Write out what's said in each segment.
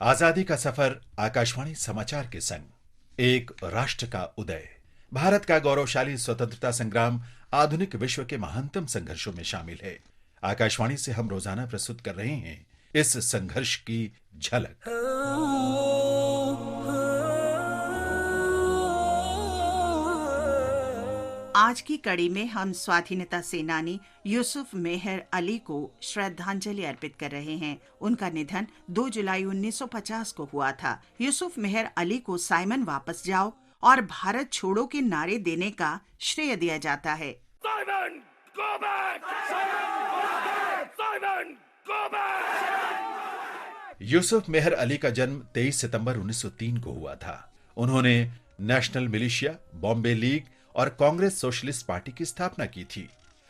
आजादी का सफर आकाशवाणी समाचार के संग एक राष्ट्र का उदय। भारत का गौरवशाली स्वतंत्रता संग्राम आधुनिक विश्व के महानतम संघर्षों में शामिल है। आकाशवाणी से हम रोजाना प्रस्तुत कर रहे हैं इस संघर्ष की झलक। आज की कड़ी में हम स्वाधीनता सेनानी यूसुफ मेहर अली को श्रद्धांजलि अर्पित कर रहे हैं। उनका निधन 2 जुलाई 1950 को हुआ था। यूसुफ मेहर अली को साइमन वापस जाओ और भारत छोड़ो के नारे देने का श्रेय दिया जाता है। Simon, go back! Simon, go back! Simon, go back! Yusuf मेहर अली का जन्म 23 सितंबर 1903 को हुआ था। उन्होंने नेशनल मिलिशिया, बॉम्बे लीग और कांग्रेस सोशलिस्ट पार्टी की स्थापना की थी।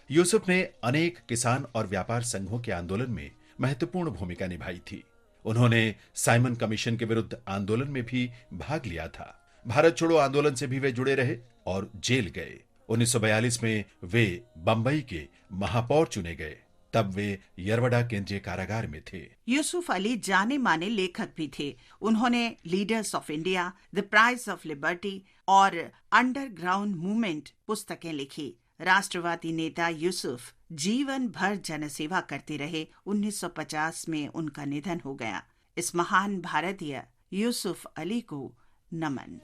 यूसुफ ने अनेक किसान और व्यापार संघों के आंदोलन में महत्वपूर्ण भूमिका निभाई थी। उन्होंने साइमन कमीशन के विरुद्ध आंदोलन में भी भाग लिया था। भारत छोड़ो आंदोलन से भी वे जुड़े रहे और जेल गए। 1942 में वे बंबई के महापौर चुने गए। तब वे यरवड़ा केंद्रीय कारागार में थे। यूसुफ अली जाने माने लेखक भी थे। उन्होंने leaders of India, the prize of liberty और अंडरग्राउंड मूवमेंट पुस्तकें लिखी। राष्ट्रवादी नेता यूसुफ जीवन भर जनसेवा करते रहे। 1950 में उनका निधन हो गया। इस महान भारतीय यूसुफ अली को नमन।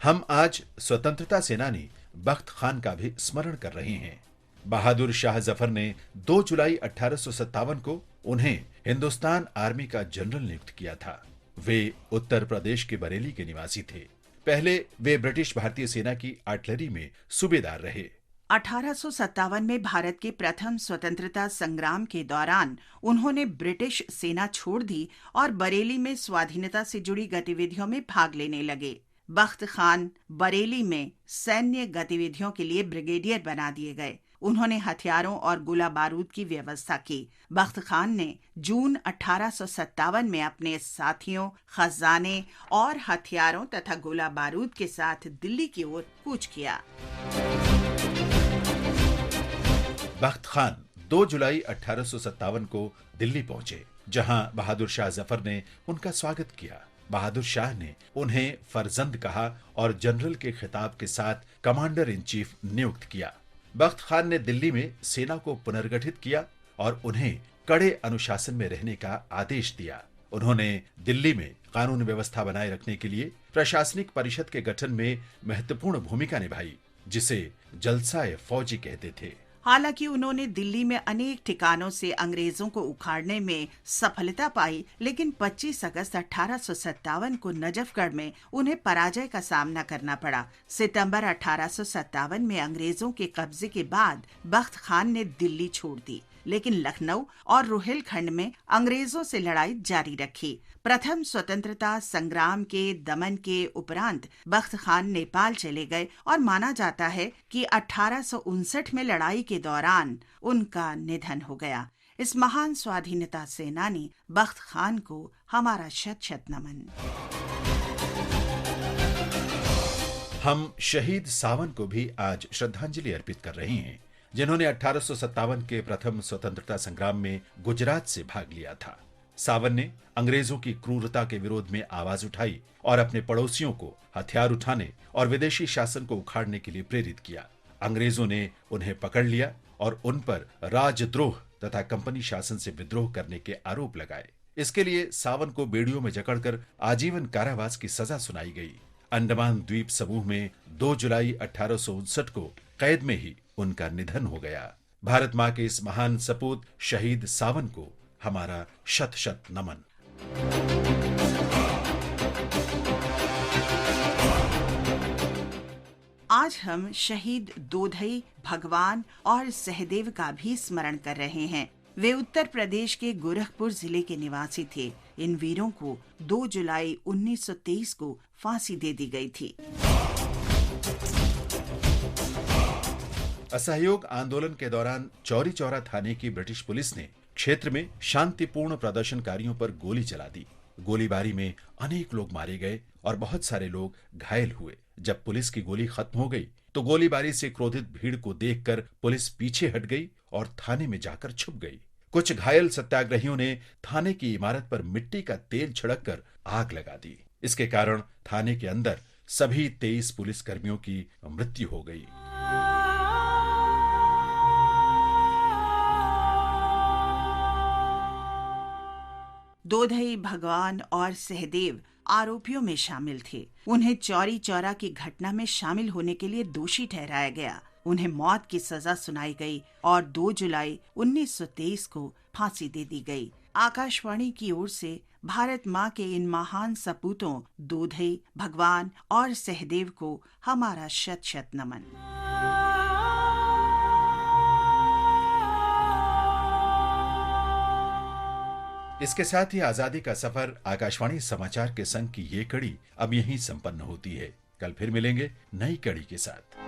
हम आज स्वतंत्रता सेनानी बख्त खान का भी स्मरण कर रहे हैं। बहादुर शाह जफर ने 2 जुलाई 1857 को उन्हें हिंदुस्तान आर्मी का जनरल नियुक्त किया था। वे उत्तर प्रदेश के बरेली के निवासी थे। पहले वे ब्रिटिश भारतीय सेना की आर्टिलरी में सूबेदार रहे। 1857 में भारत के प्रथम स्वतंत्रता संग्राम के दौरान उन्होंने ब्रिटिश सेना छोड़ दी और बरेली में स्वाधीनता से जुड़ी गतिविधियों में भाग लेने लगे। बख्त खान बरेली में सैन्य गतिविधियों के लिए ब्रिगेडियर बना दिए गए। उन्होंने हथियारों और गोला बारूद की व्यवस्था की। बख्त खान ने जून 1857 में अपने साथियों, खजाने और हथियारों तथा गोला बारूद के साथ दिल्ली की ओर कूच किया। बख्त खान 2 जुलाई 1857 को दिल्ली पहुंचे, जहां बहादुर शाह जफर ने उनका स्वागत किया। बहादुर शाह ने उन्हें फरजंद कहा और जनरल के खिताब के साथ कमांडर इन चीफ नियुक्त किया। बख्त खान ने दिल्ली में सेना को पुनर्गठित किया और उन्हें कड़े अनुशासन में रहने का आदेश दिया। उन्होंने दिल्ली में कानून व्यवस्था बनाए रखने के लिए प्रशासनिक परिषद के गठन में महत्वपूर्ण भूमिका निभाई, जिसे जलसाए फौजी कहते थे। हालांकि उन्होंने दिल्ली में अनेक ठिकानों से अंग्रेजों को उखाड़ने में सफलता पाई, लेकिन 25 अगस्त 1857 को नजफगढ़ में उन्हें पराजय का सामना करना पड़ा। सितंबर 1857 में अंग्रेजों के कब्जे के बाद बख्त खान ने दिल्ली छोड़ दी, लेकिन लखनऊ और रुहेलखंड में अंग्रेजों से लड़ाई जारी रखी। प्रथम स्वतंत्रता संग्राम के दमन के उपरांत बख्त खान नेपाल चले गए और माना जाता है कि 1859 में लड़ाई के दौरान उनका निधन हो गया। इस महान स्वाधीनता सेनानी बख्त खान को हमारा शत शत नमन। हम शहीद सावन को भी आज श्रद्धांजलि अर्पित कर रहे हैं, जिन्होंने 1857 के प्रथम स्वतंत्रता संग्राम में गुजरात से भाग लिया था। सावन ने अंग्रेजों की क्रूरता के विरोध में आवाज उठाई और अपने पड़ोसियों को हथियार उठाने और विदेशी शासन को उखाड़ने के लिए प्रेरित किया। अंग्रेजों ने उन्हें पकड़ लिया और उन पर राजद्रोह तथा कंपनी शासन से विद्रोह करने के आरोप लगाए। इसके लिए सावन को बेड़ियों में जकड़कर आजीवन कारावास की सजा सुनाई गई। अंडमान द्वीप समूह में 2 जुलाई 1859 को कैद में ही उनका निधन हो गया। भारत मां के इस महान सपूत शहीद सावन को हमारा शत शत नमन। आज हम शहीद दोधई, भगवान और सहदेव का भी स्मरण कर रहे हैं। वे उत्तर प्रदेश के गोरखपुर जिले के निवासी थे। इन वीरों को 2 जुलाई 1923 को फांसी दे दी गई थी। असहयोग आंदोलन के दौरान चौरी चौरा थाने की ब्रिटिश पुलिस ने क्षेत्र में शांतिपूर्ण प्रदर्शनकारियों पर गोली चला दी। गोलीबारी में अनेक लोग मारे गए और बहुत सारे लोग घायल हुए। जब पुलिस की गोली खत्म हो गई तो गोलीबारी से क्रोधित भीड़ को देखकर पुलिस पीछे हट गई और थाने में जाकर छुप गई। कुछ घायल सत्याग्रहियों ने थाने की इमारत पर मिट्टी का तेल छिड़ककर आग लगा दी। इसके कारण थाने के अंदर सभी 23 पुलिस कर्मियों की मृत्यु हो गई। दोधई, भगवान और सहदेव आरोपियों में शामिल थे। उन्हें चौरी चौरा की घटना में शामिल होने के लिए दोषी ठहराया गया। उन्हें मौत की सजा सुनाई गई और 2 जुलाई 1923 को फांसी दे दी गई। आकाशवाणी की ओर से भारत माँ के इन महान सपूतों दोधई, भगवान और सहदेव को हमारा शत शत नमन। इसके साथ ही आजादी का सफर आकाशवाणी समाचार के संग की ये कड़ी अब यहीं संपन्न होती है। कल फिर मिलेंगे नई कड़ी के साथ।